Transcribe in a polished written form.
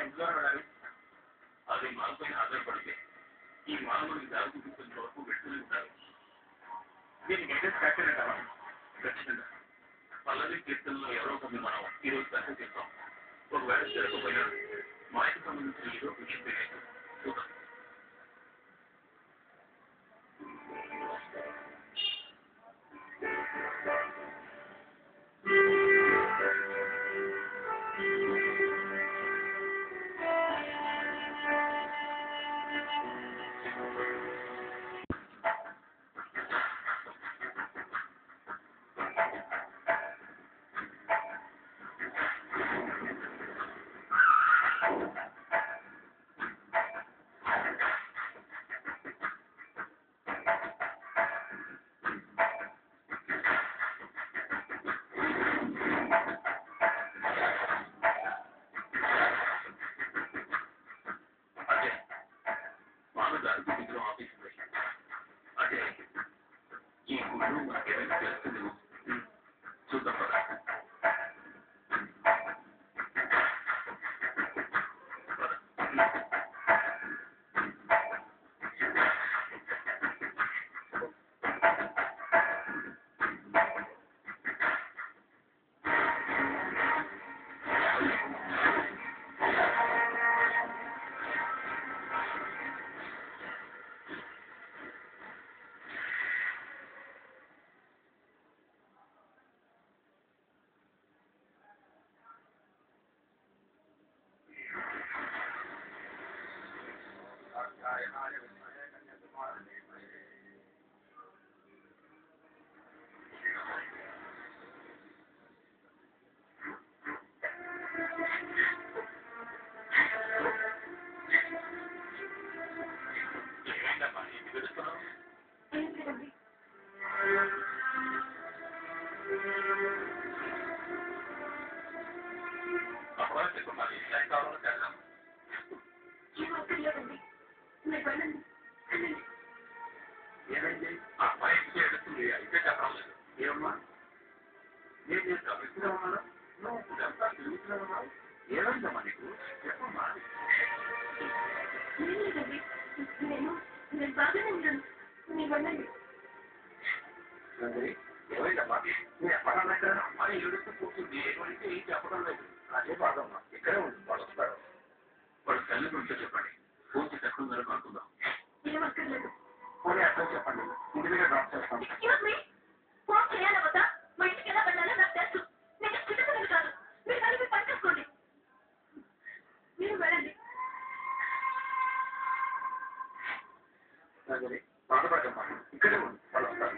ఎందులో వెళ్ళాలి? అది మాలపైన ఆధారపడితే ఈ మాల మనకి దారి చూపించేంత వరకు పెడుతూనే ఉంటారు. దీనికి అయితే ఫ్యాక్టరీ కావాలి. ఖచ్చితంగా పల్లవి కీర్తనలో ఎవరో కొన్ని మనం ఈరోజు దర్శనం చేస్తాం. ఒకవేళ జరగకపోయినా మాయకు సంబంధించిన ఏదో విషయం తెలియదు. చూద్దాం. ఏమైంది? ఆ అమ్మాయి ఎడుతుంది. అయితే చెప్పలేదు. ఏమమ్మా నేను గమనిస్తూనే ఉన్నాను. నువ్వు ఇదంతా తిరుగుతూనే ఉన్నావు. ఏమైందమ్మా నీకు? చెప్పమ్మా. నేను బాగానే ఉన్నాను. ఏమైందమ్మా? నేను ఎప్పటికన్నా ఇక్కడ అమ్మాయి ఏడుస్తూ కూర్చుంది. ఎటువంటి ఏం చెప్పడం లేదు. అదే బాధమ్మా. ఇక్కడే ఉంది. వాళ్ళు వస్తారు. వాళ్ళు తల్లి గురించి చెప్పండి. పూర్తి ఎక్కడ ఉందో కనుక్కుందాం. ఏమక్కర్లేదు. పోనీ అడ్రస్ చెప్పండి. ఇంటి దగ్గర డ్రాప్ చేస్తాం. ఫోన్ చేయాలా వద్దా? మా ఇంటికి ఎలా వెళ్ళాలో నాకు తెలుసు. నేను చిన్నపిల్లలు కాదు. మీరు కలిపి పని చేసుకోండి. మీరు వెళ్ళండి. బాధపడమ్మా. ఇక్కడే ఉంది. వాళ్ళు వస్తారు.